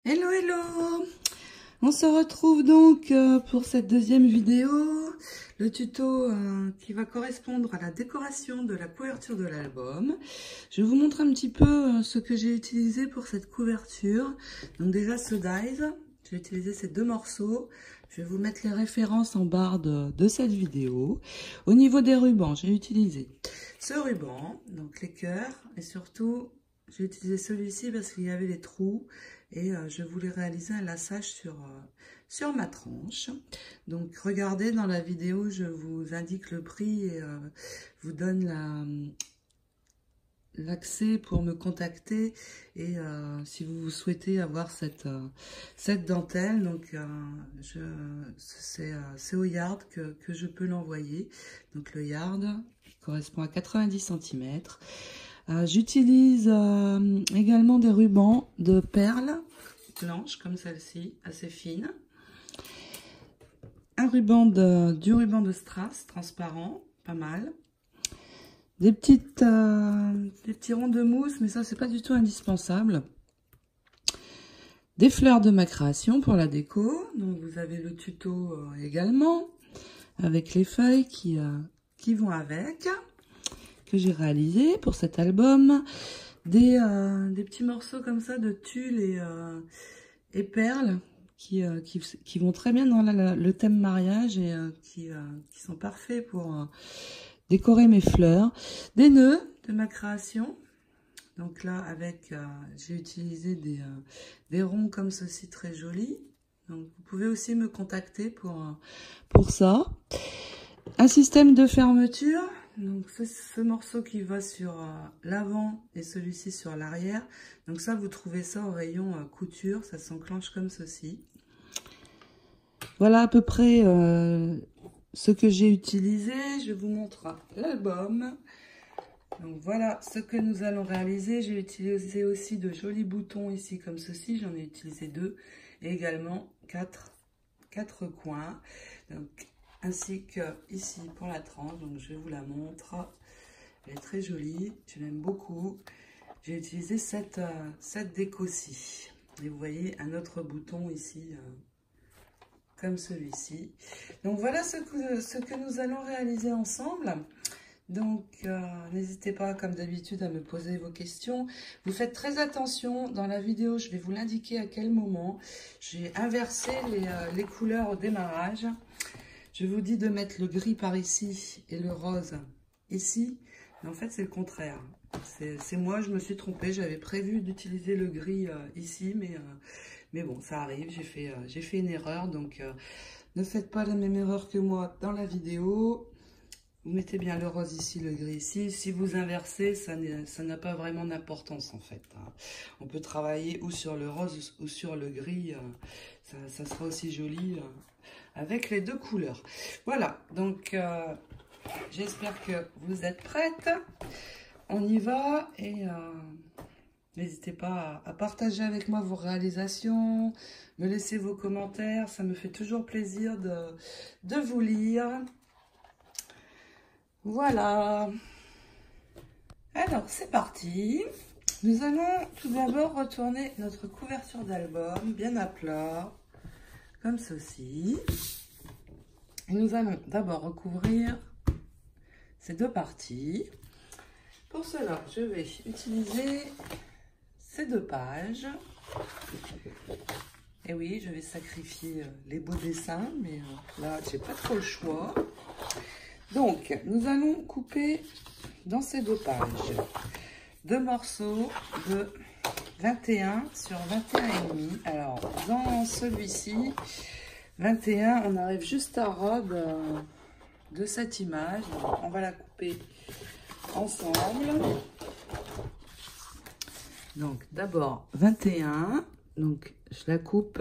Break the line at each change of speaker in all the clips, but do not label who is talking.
Hello, hello! On se retrouve donc pour cette deuxième vidéo, le tuto qui va correspondre à la décoration de la couverture de l'album. Je vous montre un petit peu ce que j'ai utilisé pour cette couverture. Donc déjà ce dies, j'ai utilisé ces deux morceaux. Je vais vous mettre les références en barre de cette vidéo. Au niveau des rubans, j'ai utilisé ce ruban, donc les cœurs, et surtout j'ai utilisé celui-ci parce qu'il y avait des trous. Et je voulais réaliser un lassage sur ma tranche. Donc regardez dans la vidéo, je vous indique le prix et vous donne l'accès pour me contacter. Et si vous souhaitez avoir cette dentelle, donc c'est au yard que je peux l'envoyer. Donc le yard correspond à 90 cm. J'utilise également des rubans de perles blanches comme celle-ci, assez fines. Du ruban de strass transparent, pas mal. Des petits ronds de mousse, mais ça c'est pas du tout indispensable. Des fleurs de ma création pour la déco. Donc vous avez le tuto également avec les feuilles qui vont avec, que j'ai réalisé pour cet album, des petits morceaux comme ça de tulle et perles qui vont très bien dans le thème mariage et qui sont parfaits pour décorer mes fleurs, des nœuds de ma création. Donc là avec j'ai utilisé des ronds comme ceci très jolis. Donc vous pouvez aussi me contacter pour ça. Un système de fermeture. Donc ce morceau qui va sur l'avant et celui-ci sur l'arrière. Donc ça, vous trouvez ça au rayon couture, ça s'enclenche comme ceci. Voilà à peu près ce que j'ai utilisé. Je vous montre l'album. Donc voilà ce que nous allons réaliser. J'ai utilisé aussi de jolis boutons ici comme ceci. J'en ai utilisé 2 et également 4 coins. Donc ainsi que ici pour la tranche, donc je vous la montre, elle est très jolie, je l'aime beaucoup. J'ai utilisé cette déco-ci, et vous voyez un autre bouton ici, comme celui-ci. Donc voilà ce que nous allons réaliser ensemble. Donc n'hésitez pas comme d'habitude à me poser vos questions. Vous faites très attention, dans la vidéo je vais vous l'indiquer à quel moment. J'ai inversé les couleurs au démarrage. Je vous dis de mettre le gris par ici et le rose ici. Mais en fait, c'est le contraire. C'est moi, je me suis trompée. J'avais prévu d'utiliser le gris ici. Mais bon, ça arrive. J'ai fait une erreur. Donc, ne faites pas la même erreur que moi dans la vidéo. Vous mettez bien le rose ici, le gris ici. Si vous inversez, ça n'a pas vraiment d'importance en fait. On peut travailler ou sur le rose ou sur le gris. Ça sera aussi joli avec les deux couleurs. Voilà, donc j'espère que vous êtes prêtes. On y va et n'hésitez pas à partager avec moi vos réalisations, me laisser vos commentaires. Ça me fait toujours plaisir de vous lire. Voilà. Alors, c'est parti. Nous allons tout d'abord retourner notre couverture d'album bien à plat, comme ceci. Et nous allons d'abord recouvrir ces deux parties. Pour cela, je vais utiliser ces 2 pages. Et oui, je vais sacrifier les beaux dessins, mais là, j'ai pas trop le choix. Donc, nous allons couper dans ces 2 pages 2 morceaux de 21 sur 21,5. Alors, dans celui-ci, 21, on arrive juste à robe de cette image. Donc, on va la couper ensemble. Donc, d'abord 21. Donc, je la coupe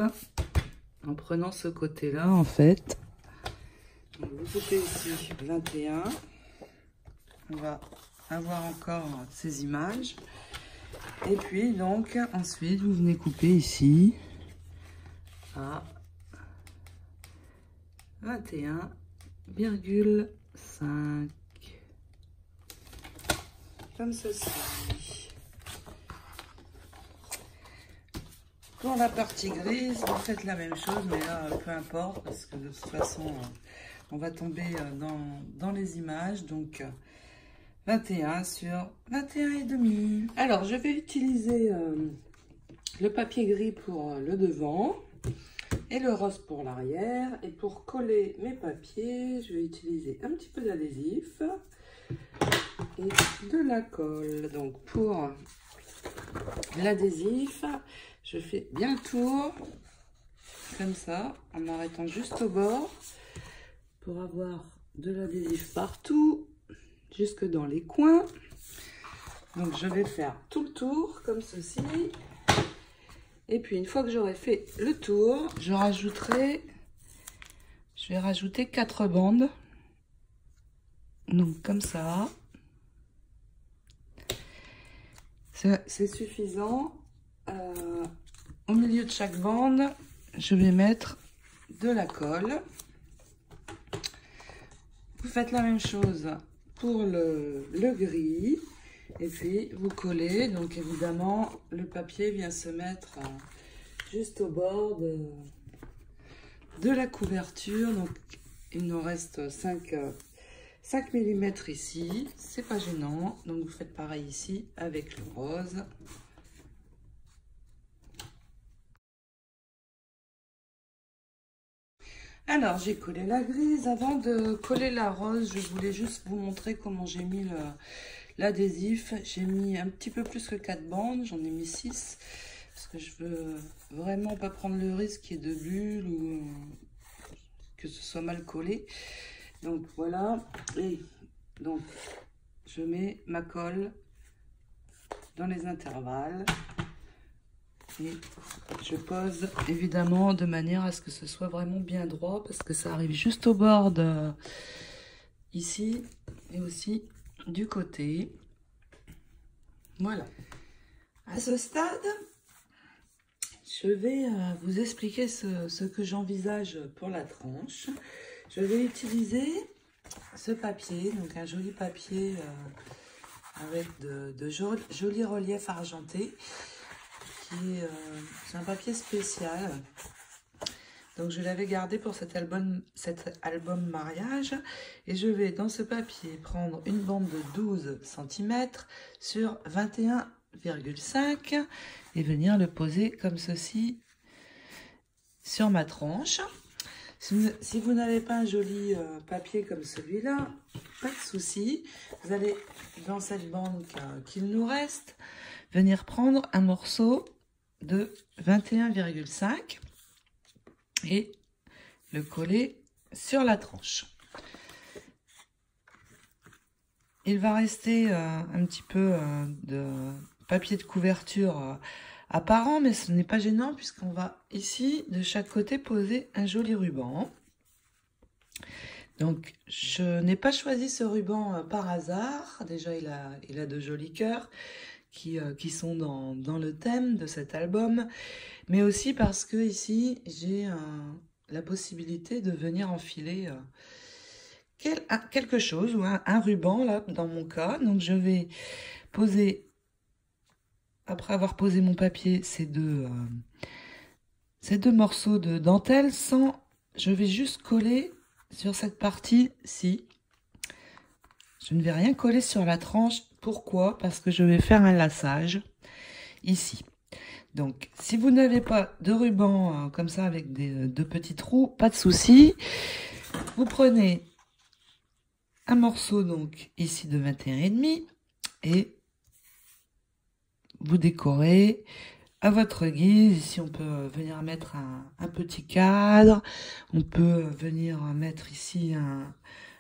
en prenant ce côté-là, en fait. Donc, vous coupez ici 21. On va avoir encore ces images. Et puis, donc, ensuite, vous venez couper ici à 21,5 comme ceci. Pour la partie grise, vous faites la même chose, mais là, peu importe, parce que de toute façon, on va tomber dans les images. Donc, 21 sur 21,5. Alors, je vais utiliser le papier gris pour le devant et le rose pour l'arrière. Et pour coller mes papiers, je vais utiliser un petit peu d'adhésif et de la colle. Donc, pour l'adhésif, je fais bien le tour, comme ça, en arrêtant juste au bord, pour avoir de l'adhésif partout, jusque dans les coins. Donc je vais faire tout le tour, comme ceci. Et puis une fois que j'aurai fait le tour, je vais rajouter 4 bandes. Donc comme ça. C'est suffisant. Au milieu de chaque bande, je vais mettre de la colle. Vous faites la même chose pour le gris. Et puis vous collez. Donc évidemment, le papier vient se mettre juste au bord de la couverture. Donc il nous reste 5 mm ici. C'est pas gênant. Donc vous faites pareil ici avec le rose. Alors, j'ai collé la grise. Avant de coller la rose, je voulais juste vous montrer comment j'ai mis l'adhésif. J'ai mis un petit peu plus que 4 bandes. J'en ai mis 6. Parce que je veux vraiment pas prendre le risque qu'il y ait de bulles ou que ce soit mal collé. Donc, voilà. Et donc, je mets ma colle dans les intervalles. Et je pose évidemment de manière à ce que ce soit vraiment bien droit, parce que ça arrive juste au bord ici et aussi du côté. Voilà. À ce stade, je vais vous expliquer ce que j'envisage pour la tranche. Je vais utiliser ce papier, donc un joli papier avec de jolis reliefs argentés. C'est un papier spécial. Donc je l'avais gardé pour cet album mariage. Et je vais dans ce papier prendre une bande de 12 cm sur 21,5 et venir le poser comme ceci sur ma tranche. Si vous n'avez pas un joli papier comme celui-là, pas de souci. Vous allez dans cette bande qu'il nous reste venir prendre un morceau de 21,5 et le coller sur la tranche. Il va rester un petit peu de papier de couverture apparent, mais ce n'est pas gênant puisqu'on va ici de chaque côté poser un joli ruban. Donc je n'ai pas choisi ce ruban par hasard. Déjà il a de jolis cœurs qui sont dans le thème de cet album, mais aussi parce que ici j'ai la possibilité de venir enfiler quelque chose ou un ruban là dans mon cas. Donc je vais poser, après avoir posé mon papier, ces deux morceaux de dentelle je vais juste coller sur cette partie-ci. Je ne vais rien coller sur la tranche. Pourquoi? Parce que je vais faire un laçage ici. Donc, si vous n'avez pas de ruban comme ça avec de petits trous, pas de souci. Vous prenez un morceau donc ici de 21,5 et vous décorez à votre guise. Ici, on peut venir mettre un petit cadre. On peut venir mettre ici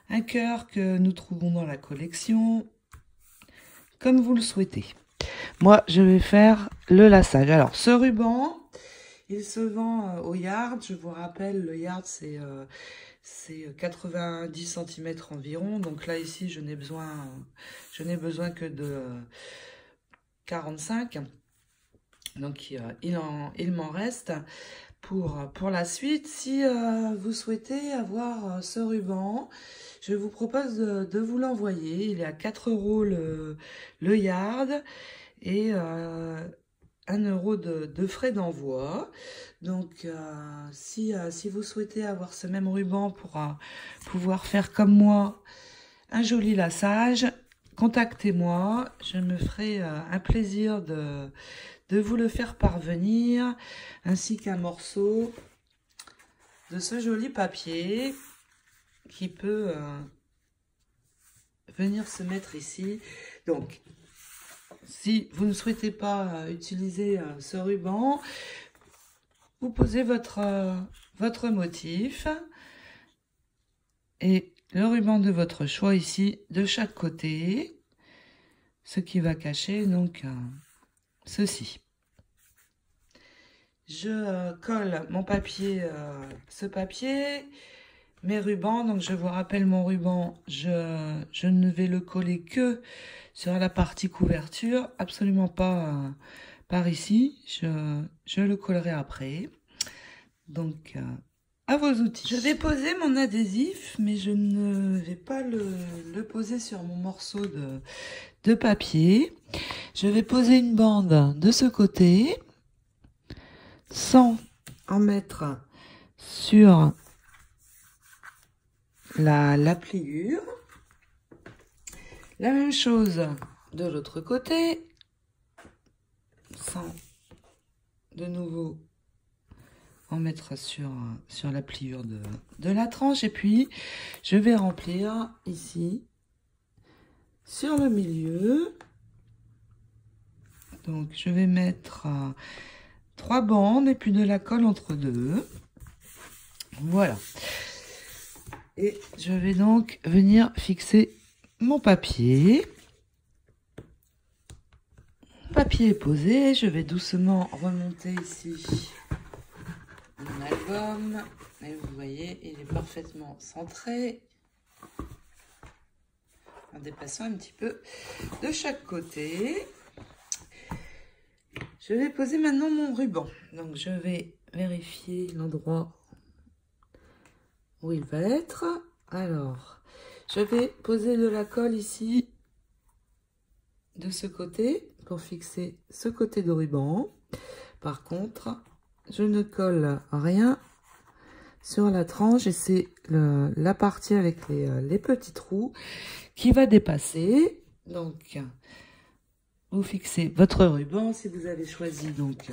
un cœur que nous trouvons dans la collection, comme vous le souhaitez. Moi, je vais faire le laçage. Alors, ce ruban, il se vend au yard. Je vous rappelle, le yard, c'est 90 cm environ. Donc là, ici, je n'ai besoin que de 45. Donc, il m'en reste pour la suite. Si vous souhaitez avoir ce ruban, je vous propose de vous l'envoyer. Il est à 4 € le yard. Et 1 € de frais d'envoi. Donc, si vous souhaitez avoir ce même ruban pour pouvoir faire comme moi un joli laçage, contactez-moi. Je me ferai un plaisir de vous le faire parvenir, ainsi qu'un morceau de ce joli papier qui peut venir se mettre ici. Donc, si vous ne souhaitez pas utiliser ce ruban, vous posez votre motif et le ruban de votre choix ici de chaque côté, ce qui va cacher donc ceci. Je colle mon papier, ce papier, mes rubans. Donc je vous rappelle, mon ruban, je ne vais le coller que sur la partie couverture, absolument pas par ici. Je le collerai après. Donc à vos outils. Je vais poser mon adhésif, mais je ne vais pas le poser sur mon morceau de papier. Je vais poser une bande de ce côté, sans en mettre sur la pliure. La même chose de l'autre côté, sans de nouveau en mettre sur la pliure de la tranche. Et puis je vais remplir ici sur le milieu. Donc je vais mettre 3 bandes et puis de la colle entre deux. Voilà. Et je vais donc venir fixer mon papier. Le papier est posé. Je vais doucement remonter ici mon album. Et vous voyez, il est parfaitement centré. En dépassant un petit peu de chaque côté. Je vais poser maintenant mon ruban. Donc je vais vérifier l'endroit où il va être. Alors, je vais poser de la colle ici, de ce côté, pour fixer ce côté de ruban. Par contre, je ne colle rien sur la tranche et c'est la partie avec les petits trous qui va dépasser. Donc, vous fixez votre ruban. Si vous avez choisi donc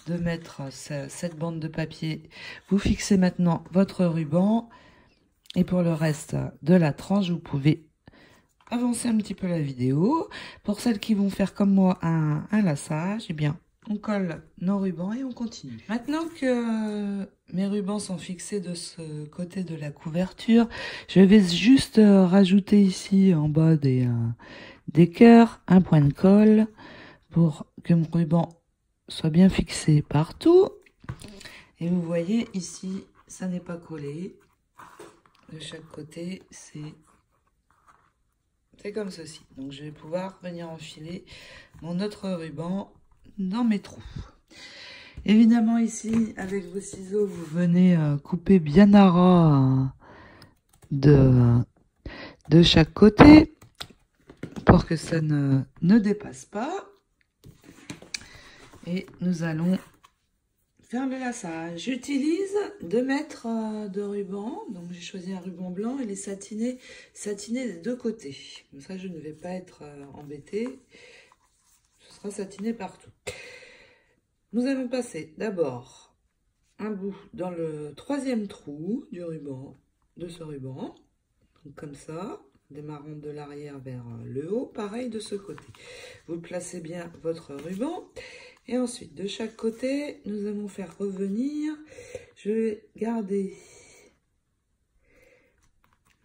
de mettre cette bande de papier, vous fixez maintenant votre ruban. Et pour le reste de la tranche, vous pouvez avancer un petit peu la vidéo. Pour celles qui vont faire comme moi un laçage, eh bien, on colle nos rubans et on continue. Maintenant que mes rubans sont fixés de ce côté de la couverture, je vais juste rajouter ici en bas des cœurs, un point de colle pour que mon ruban soit bien fixé partout. Et vous voyez ici, ça n'est pas collé. De chaque côté, c'est comme ceci. Donc je vais pouvoir venir enfiler mon autre ruban dans mes trous. Évidemment ici, avec vos ciseaux, vous venez couper bien à ras de chaque côté pour que ça ne dépasse pas. Et nous allons faire le laçage. J'utilise 2 mètres de ruban. Donc j'ai choisi un ruban blanc et les satiner des deux côtés. Comme ça, je ne vais pas être embêtée. Ce sera satiné partout. Nous allons passer d'abord un bout dans le 3e trou du ruban, de ce ruban. Donc comme ça, démarrant de l'arrière vers le haut. Pareil de ce côté. Vous placez bien votre ruban. Et ensuite, de chaque côté, nous allons faire revenir. Je vais garder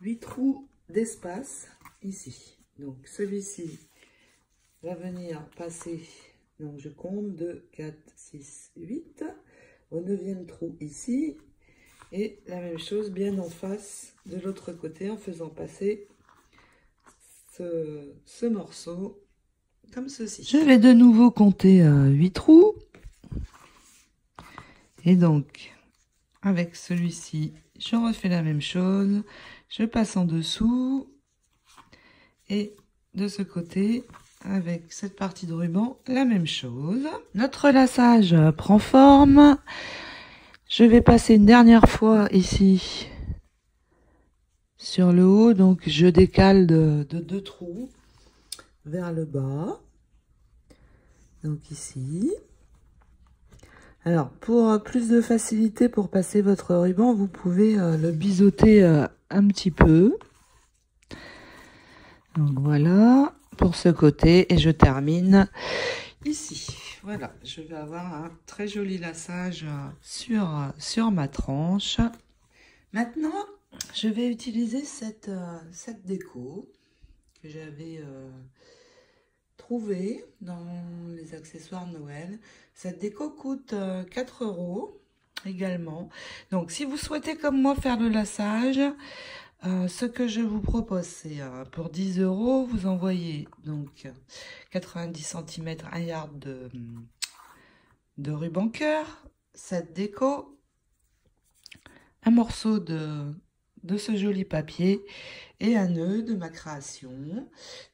8 trous d'espace ici. Donc, celui-ci va venir passer. Donc, je compte 2, 4, 6, 8. Au 9e trou ici. Et la même chose bien en face de l'autre côté en faisant passer ce morceau. Comme ceci. Je vais de nouveau compter 8 trous. Et donc, avec celui-ci, je refais la même chose. Je passe en dessous. Et de ce côté, avec cette partie de ruban, la même chose. Notre laçage prend forme. Je vais passer une dernière fois ici sur le haut, donc je décale de 2 trous vers le bas. Donc ici. Alors, pour plus de facilité pour passer votre ruban, vous pouvez le biseauter un petit peu. Donc voilà, pour ce côté, et je termine ici. Voilà, je vais avoir un très joli laçage sur ma tranche. Maintenant, je vais utiliser cette déco que j'avais trouvée dans les accessoires Noël. Cette déco coûte 4 € également. Donc, si vous souhaitez comme moi faire le laçage, ce que je vous propose, c'est pour 10 €, vous envoyez donc 90 cm, 1 yard de ruban cœur, cette déco, un morceau de ce joli papier et un nœud de ma création,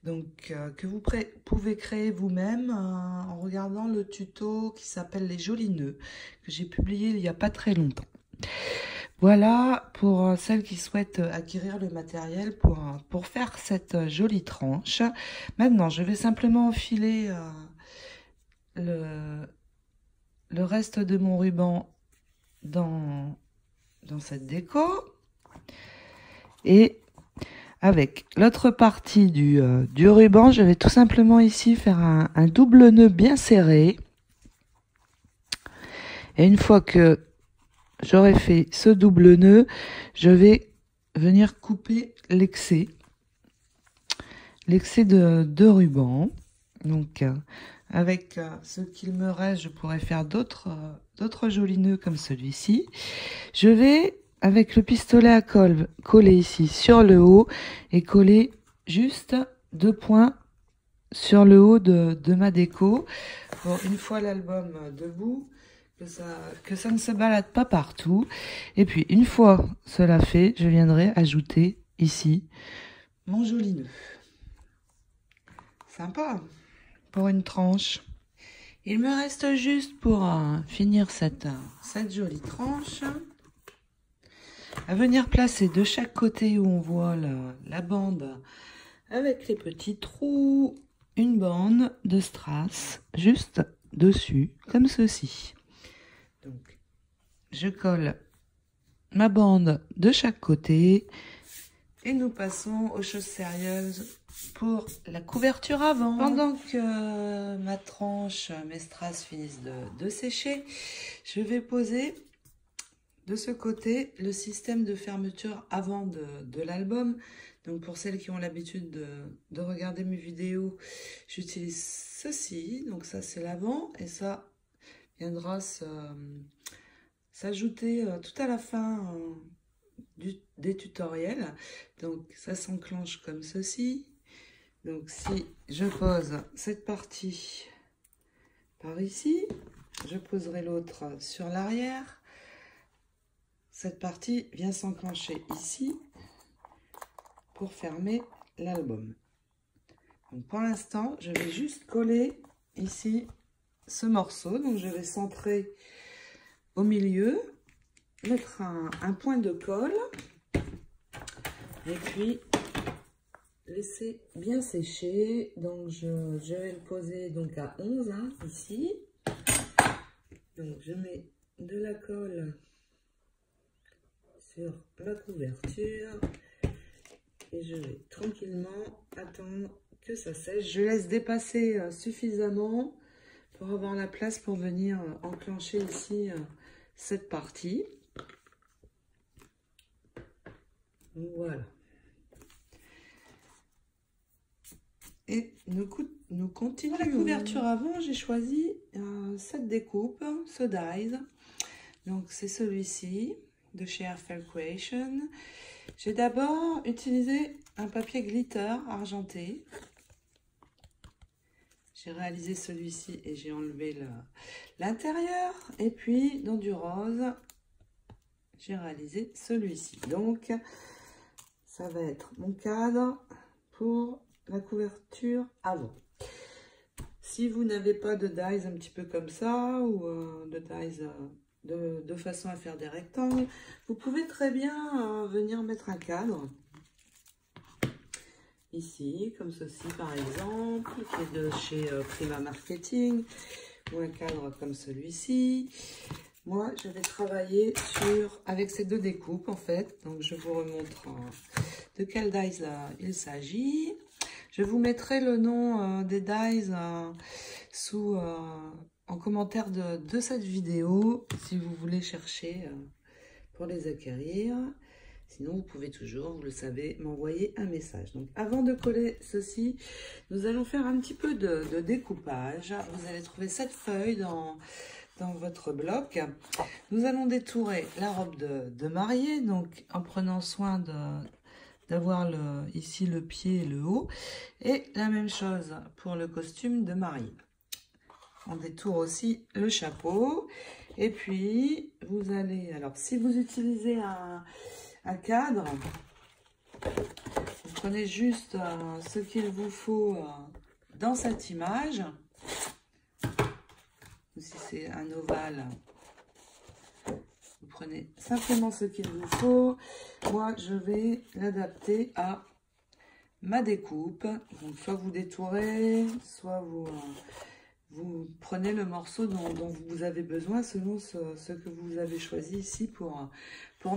donc que vous pouvez créer vous-même en regardant le tuto qui s'appelle les jolis nœuds, que j'ai publié il n'y a pas très longtemps. Voilà pour celles qui souhaitent acquérir le matériel pour faire cette jolie tranche. Maintenant, je vais simplement enfiler le reste de mon ruban dans cette déco. Et avec l'autre partie du ruban, je vais tout simplement ici faire un double nœud bien serré. Et une fois que j'aurai fait ce double nœud, je vais venir couper l'excès de ruban. Donc avec ce qu'il me reste, je pourrais faire d'autres jolis nœuds comme celui-ci. Je vais avec le pistolet à colle coller ici sur le haut et coller juste 2 points sur le haut de ma déco pour une fois l'album debout, que ça ne se balade pas partout. Et puis une fois cela fait, je viendrai ajouter ici mon joli nœud. Sympa pour une tranche. Il me reste juste pour finir cette jolie tranche à venir placer de chaque côté où on voit la bande avec les petits trous, une bande de strass juste dessus comme ceci. Donc je colle ma bande de chaque côté et nous passons aux choses sérieuses pour la couverture avant. Pendant que ma tranche, mes strass finissent de sécher, je vais poser de ce côté le système de fermeture avant de l'album. Donc pour celles qui ont l'habitude de regarder mes vidéos, j'utilise ceci. Donc ça c'est l'avant et ça viendra s'ajouter tout à la fin des tutoriels. Donc ça s'enclenche comme ceci. Donc si je pose cette partie par ici, je poserai l'autre sur l'arrière. Cette partie vient s'enclencher ici pour fermer l'album. Donc pour l'instant, je vais juste coller ici ce morceau. Donc je vais centrer au milieu, mettre un point de colle et puis laisser bien sécher. Donc je vais le poser donc à 11 ici. Donc je mets de la colle sur la couverture et je vais tranquillement attendre que ça sèche. Je laisse dépasser suffisamment pour avoir la place pour venir enclencher ici cette partie. Donc voilà. Et nous continuons. Pour la couverture avant, j'ai choisi cette découpe, ce dies. Donc c'est celui-ci de chez Airfel Creation. J'ai d'abord utilisé un papier glitter argenté. J'ai réalisé celui-ci et j'ai enlevé l'intérieur. Et puis dans du rose, j'ai réalisé celui-ci. Donc ça va être mon cadre pour la couverture avant. Si vous n'avez pas de dies un petit peu comme ça, ou de dies de façon à faire des rectangles, vous pouvez très bien venir mettre un cadre. Ici, comme ceci par exemple, qui est de chez Prima Marketing, ou un cadre comme celui-ci. Moi, je vais travailler avec ces deux découpes en fait. Donc, je vous remontre de quel dies il s'agit. Je vous mettrai le nom des dies en commentaire de cette vidéo si vous voulez chercher pour les acquérir. Sinon, vous pouvez toujours, vous le savez, m'envoyer un message. Donc, avant de coller ceci, nous allons faire un petit peu de découpage. Vous allez trouver cette feuille dans votre bloc. Nous allons détourer la robe de mariée, donc en prenant soin d'avoir ici le pied et le haut. Et la même chose pour le costume de mariée. On détourne aussi le chapeau. Et puis, vous allez, alors si vous utilisez un cadre, vous prenez juste ce qu'il vous faut dans cette image. Si c'est un ovale, vous prenez simplement ce qu'il vous faut. Moi, je vais l'adapter à ma découpe. Donc, soit vous détourez, soit vous prenez le morceau dont vous avez besoin selon ce que vous avez choisi ici pour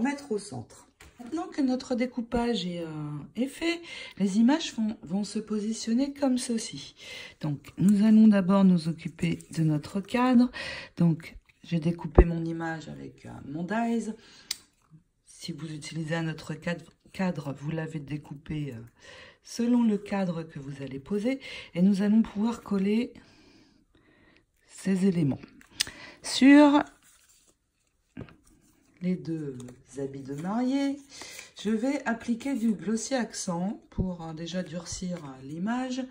mettre au centre. Maintenant que notre découpage est fait, les images vont se positionner comme ceci. Donc, nous allons d'abord nous occuper de notre cadre. Donc, j'ai découpé mon image avec mon dies. Si vous utilisez un autre cadre, vous l'avez découpé selon le cadre que vous allez poser. Et nous allons pouvoir coller ces éléments sur les deux habits de mariée. Je vais appliquer du glossier accent pour déjà durcir l'image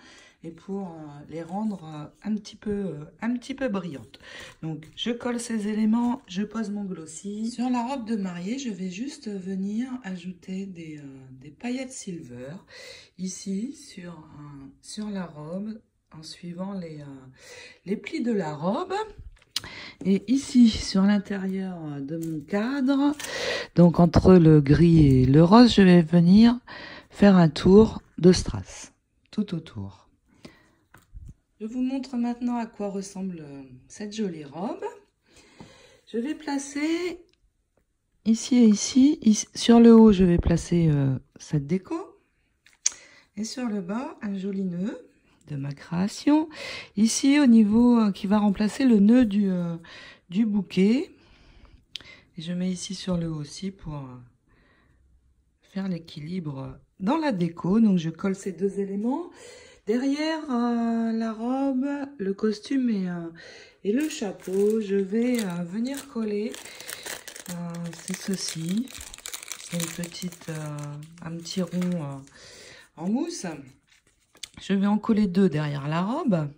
et pour les rendre un petit peu brillantes. Donc je colle ces éléments, je pose mon glossy. Sur la robe de mariée, je vais juste venir ajouter des paillettes silver ici sur la robe en suivant les plis de la robe. Et ici, sur l'intérieur de mon cadre, donc entre le gris et le rose, je vais venir faire un tour de strass, tout autour. Je vous montre maintenant à quoi ressemble cette jolie robe. Je vais placer ici et ici. Sur le haut, je vais placer cette déco. Et sur le bas, un joli nœud de ma création. Ici, au niveau qui va remplacer le nœud du bouquet. Et je mets ici sur le haut aussi pour faire l'équilibre dans la déco. Donc, je colle ces deux éléments. Derrière la robe, le costume et le chapeau, je vais venir coller. C'est ceci. C'est un petit rond en mousse. Je vais en coller deux derrière la robe.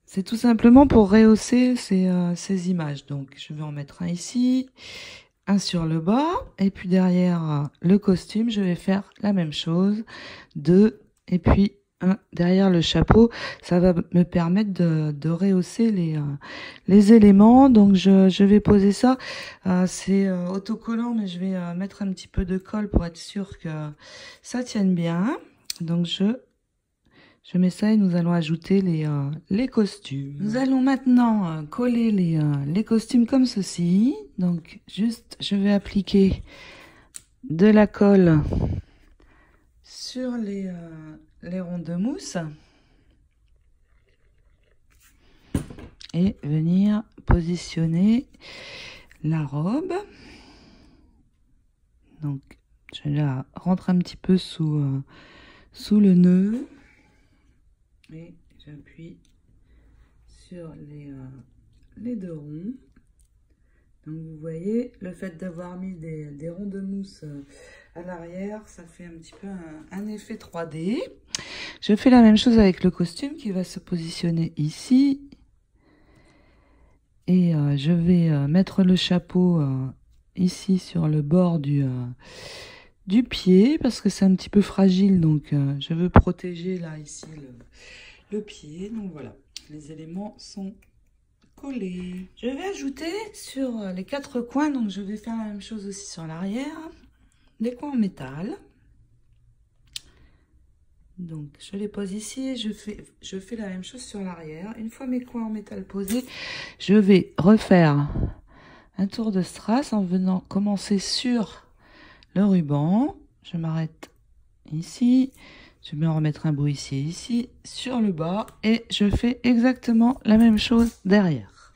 C'est tout simplement pour rehausser ces images. Donc, je vais en mettre un ici, un sur le bas. Et puis derrière le costume, je vais faire la même chose. Deux, et puis un derrière le chapeau. Ça va me permettre de rehausser les éléments. Donc, je vais poser ça. C'est autocollant, mais je vais mettre un petit peu de colle pour être sûr que ça tienne bien. Donc, je mets ça et nous allons ajouter les costumes. Nous allons maintenant coller les costumes comme ceci. Donc, juste, je vais appliquer de la colle sur les ronds de mousse. Et venir positionner la robe. Donc, je la rentre un petit peu sous le nœud. Et j'appuie sur les deux ronds. Donc vous voyez, le fait d'avoir mis des ronds de mousse à l'arrière, ça fait un petit peu un effet 3D. Je fais la même chose avec le costume qui va se positionner ici. Et je vais mettre le chapeau ici sur le bord du pied parce que c'est un petit peu fragile. Donc je veux protéger là ici le pied. Donc voilà, les éléments sont collés. Je vais ajouter sur les 4 coins, donc je vais faire la même chose aussi sur l'arrière, des coins en métal. Donc je les pose ici et je fais la même chose sur l'arrière. Une fois mes coins en métal posés, je vais refaire un tour de strass en venant commencer sur le ruban. Je m'arrête ici, je vais en remettre un bout ici et ici, sur le bas, et je fais exactement la même chose derrière.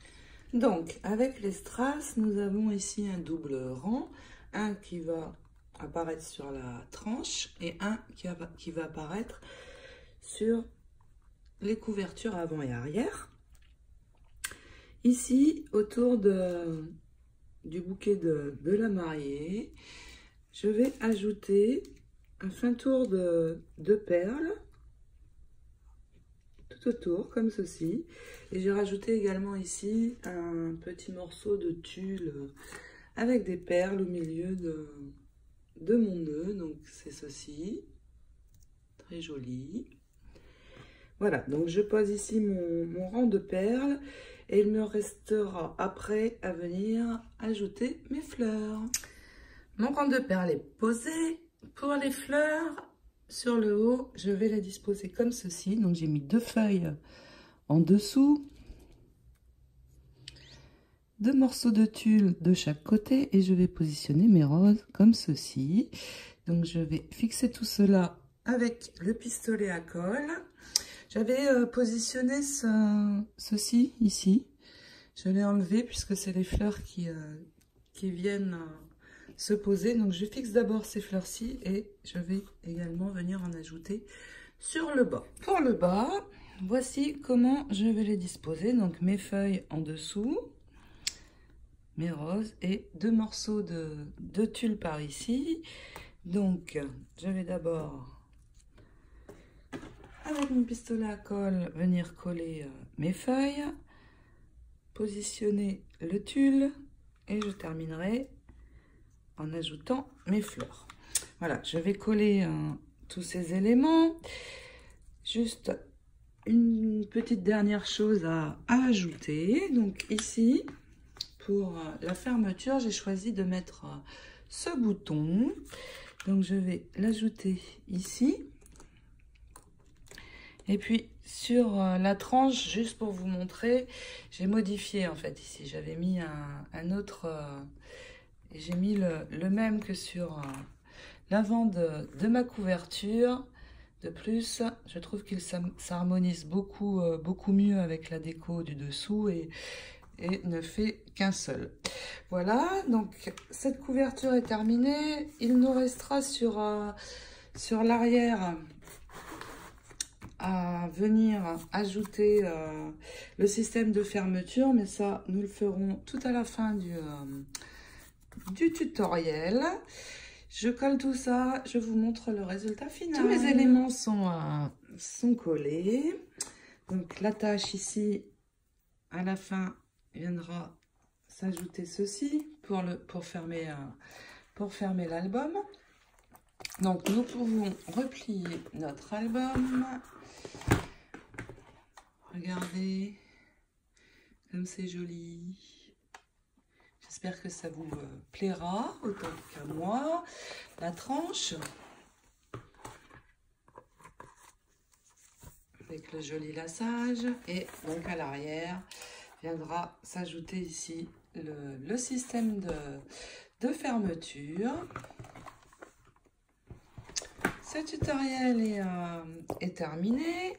Donc avec les strass, nous avons ici un double rang, un qui va apparaître sur la tranche et un qui va apparaître sur les couvertures avant et arrière. Ici, autour du bouquet de la mariée, je vais ajouter un fin tour de perles tout autour, comme ceci. Et j'ai rajouté également ici un petit morceau de tulle avec des perles au milieu de mon nœud. Donc c'est ceci, très joli. Voilà, donc je pose ici mon rang de perles et il me restera après à venir ajouter mes fleurs. Mon rang de perles est posé. Pour les fleurs, sur le haut, je vais les disposer comme ceci. Donc j'ai mis 2 feuilles en dessous, 2 morceaux de tulle de chaque côté et je vais positionner mes roses comme ceci. Donc je vais fixer tout cela avec le pistolet à colle. J'avais positionné ceci ici. Je l'ai enlevé puisque c'est les fleurs qui viennent se poser. Donc je fixe d'abord ces fleurs-ci et je vais également venir en ajouter sur le bas. Pour le bas, voici comment je vais les disposer. Donc mes feuilles en dessous, mes roses et 2 morceaux de tulle par ici. Donc je vais d'abord, avec mon pistolet à colle, venir coller mes feuilles, positionner le tulle et je terminerai en ajoutant mes fleurs. Voilà, je vais coller tous ces éléments. Juste une petite dernière chose à ajouter. Donc ici, pour la fermeture, j'ai choisi de mettre ce bouton. Donc je vais l'ajouter ici. Et puis sur la tranche, juste pour vous montrer, j'ai modifié en fait ici. J'avais mis un autre... j'ai mis le même que sur l'avant de ma couverture. De plus, je trouve qu'il s'harmonise beaucoup mieux avec la déco du dessous et ne fait qu'un seul. Voilà, donc cette couverture est terminée. Il nous restera sur l'arrière à venir ajouter le système de fermeture, mais ça, nous le ferons tout à la fin du tutoriel. Je colle tout ça, je vous montre le résultat final. Tous mes éléments sont collés. Donc l'attache ici, à la fin, viendra s'ajouter ceci pour fermer l'album. Donc nous pouvons replier notre album. Regardez, comme c'est joli. J'espère que ça vous plaira autant qu'à moi. La tranche, avec le joli lassage. Et donc à l'arrière, viendra s'ajouter ici le système de fermeture. Ce tutoriel est terminé.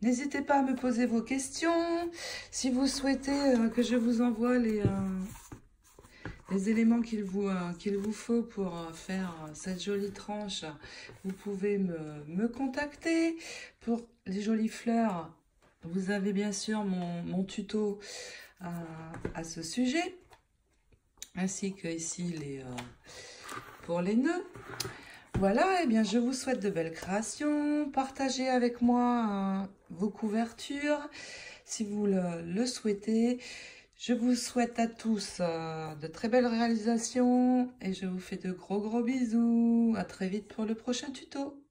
N'hésitez pas à me poser vos questions. Si vous souhaitez que je vous envoie les éléments qu'il vous faut pour faire cette jolie tranche, vous pouvez me contacter. Pour les jolies fleurs, vous avez bien sûr mon tuto à ce sujet, ainsi que ici pour les nœuds. Voilà, et bien je vous souhaite de belles créations. Partagez avec moi vos couvertures si vous le souhaitez. Je vous souhaite à tous de très belles réalisations et je vous fais de gros bisous. À très vite pour le prochain tuto.